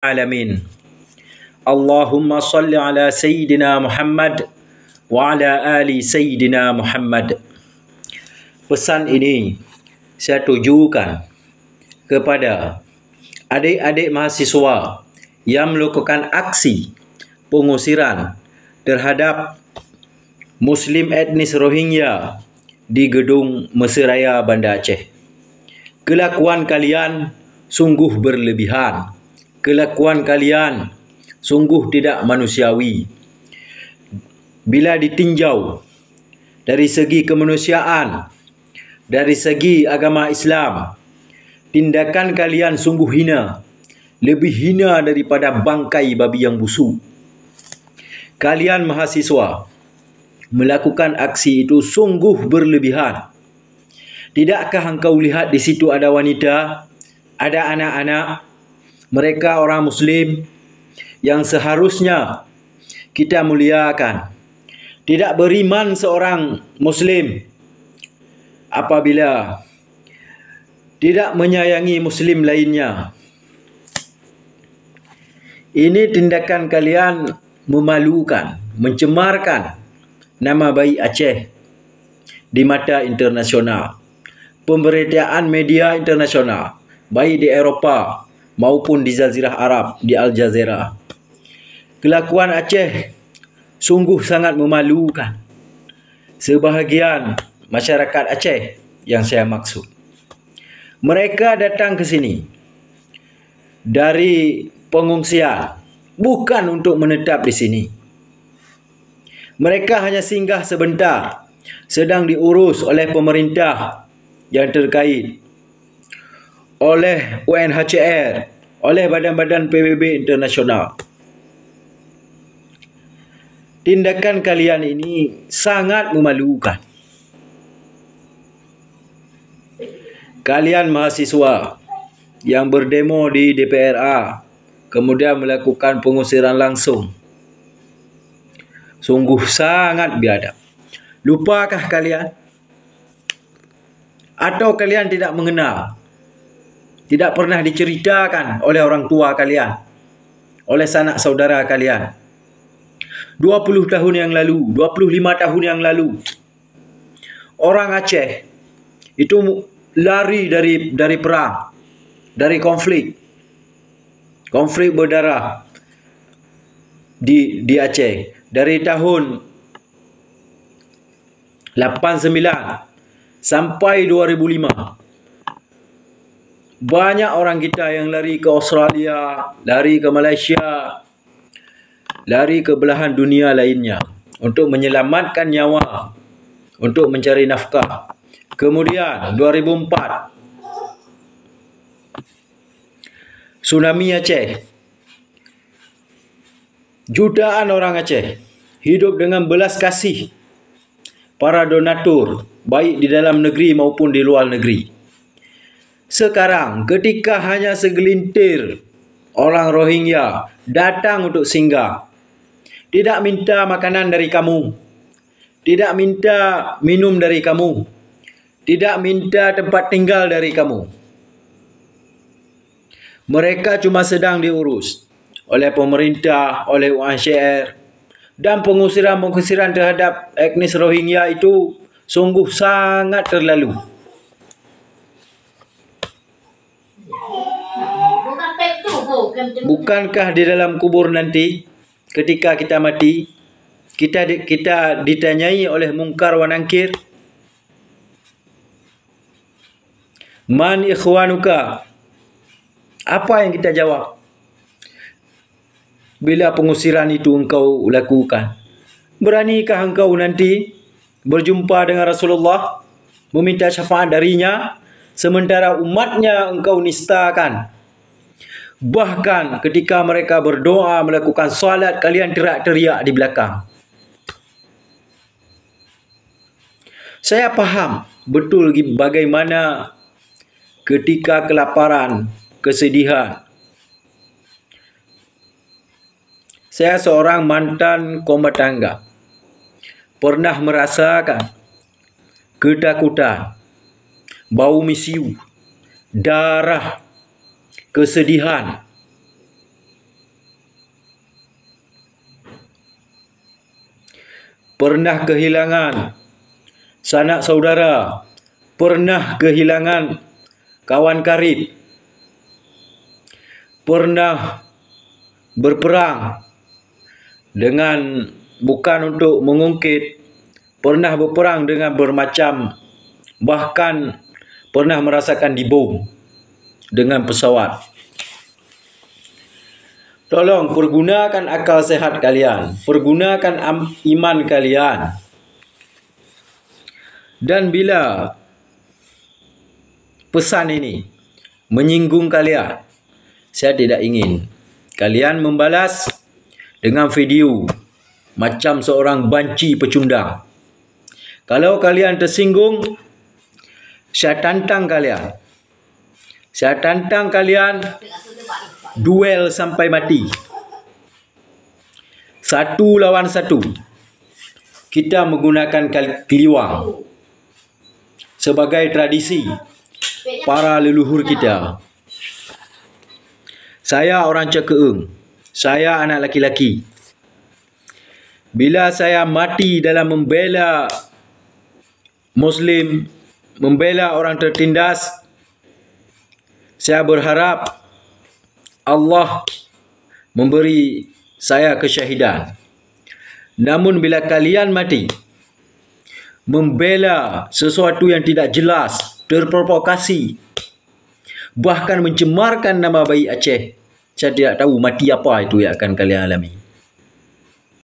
alamin. Allahumma salli ala Sayyidina Muhammad wa ala ali Sayyidina Muhammad. Pesan ini saya tujukan kepada adik-adik mahasiswa yang melakukan aksi pengusiran terhadap Muslim etnis Rohingya di Gedung Mesir Raya Banda Aceh. Kelakuan kalian sungguh berlebihan. Kelakuan kalian sungguh tidak manusiawi. Bila ditinjau dari segi kemanusiaan, dari segi agama Islam, tindakan kalian sungguh hina. Lebih hina daripada bangkai babi yang busuk. Kalian mahasiswa melakukan aksi itu sungguh berlebihan. Tidakkah engkau lihat di situ ada wanita, ada anak-anak, mereka orang Muslim yang seharusnya kita muliakan. Tidak beriman seorang Muslim apabila tidak menyayangi Muslim lainnya. Ini tindakan kalian memalukan, mencemarkan nama baik Aceh di mata internasional. Pemberitaan media internasional, baik di Eropah maupun di Jazirah Arab, di Al Jazeera. Kelakuan Aceh sungguh sangat memalukan. Sebahagian masyarakat Aceh yang saya maksud. Mereka datang ke sini dari pengungsian, bukan untuk menetap di sini. Mereka hanya singgah sebentar, sedang diurus oleh pemerintah yang terkait, oleh UNHCR, oleh badan-badan PBB internasional. Tindakan kalian ini sangat memalukan. Kalian mahasiswa yang berdemo di DPRA, kemudian melakukan pengusiran langsung, sungguh sangat biadab. Lupakah kalian? Atau kalian tidak mengenal? Tidak pernah diceritakan oleh orang tua kalian, oleh sanak saudara kalian. 20 tahun yang lalu, 25 tahun yang lalu, orang Aceh itu lari dari perang, dari konflik berdarah di Aceh. Dari tahun 89 sampai 2005. Banyak orang kita yang lari ke Australia, lari ke Malaysia, lari ke belahan dunia lainnya untuk menyelamatkan nyawa, untuk mencari nafkah. Kemudian 2004, tsunami Aceh. Jutaan orang Aceh hidup dengan belas kasih para donatur, baik di dalam negeri maupun di luar negeri. Sekarang ketika hanya segelintir orang Rohingya datang untuk singgah, tidak minta makanan dari kamu, tidak minta minum dari kamu, tidak minta tempat tinggal dari kamu. Mereka cuma sedang diurus oleh pemerintah, oleh UNHCR, dan pengusiran terhadap etnis Rohingya itu sungguh sangat terlalu. Bukankah di dalam kubur nanti, ketika kita mati, kita ditanyai oleh Munkar wa Nankir, Man ikhwanuka? Apa yang kita jawab bila pengusiran itu engkau lakukan? Beranikah engkau nanti berjumpa dengan Rasulullah, meminta syafaat darinya, sementara umatnya engkau nistakan? Bahkan ketika mereka berdoa, melakukan solat, kalian teriak-teriak di belakang. Saya faham betul bagaimana ketika kelaparan, kesedihan. Saya seorang mantan rumah tangga, pernah merasakan ketakutan, bau misiu, darah, kesedihan pernah kehilangan sanak saudara, pernah kehilangan kawan karib, pernah berperang dengan bukan untuk mengungkit, pernah berperang dengan bermacam, bahkan pernah merasakan dibom dengan pesawat. Tolong pergunakan akal sehat kalian, pergunakan iman kalian. Dan bila pesan ini menyinggung kalian, saya tidak ingin kalian membalas dengan video macam seorang banci pecundang. Kalau kalian tersinggung, saya tantang kalian. Saya tantang kalian duel sampai mati. 1 lawan 1. Kita menggunakan keliwang sebagai tradisi para leluhur kita. Saya orang Cekeung. Saya anak laki-laki. Bila saya mati dalam membela Muslim, membela orang tertindas, saya berharap Allah memberi saya kesyahidan. Namun bila kalian mati membela sesuatu yang tidak jelas, terprovokasi, bahkan mencemarkan nama baik Aceh, saya tidak tahu mati apa itu yang akan kalian alami.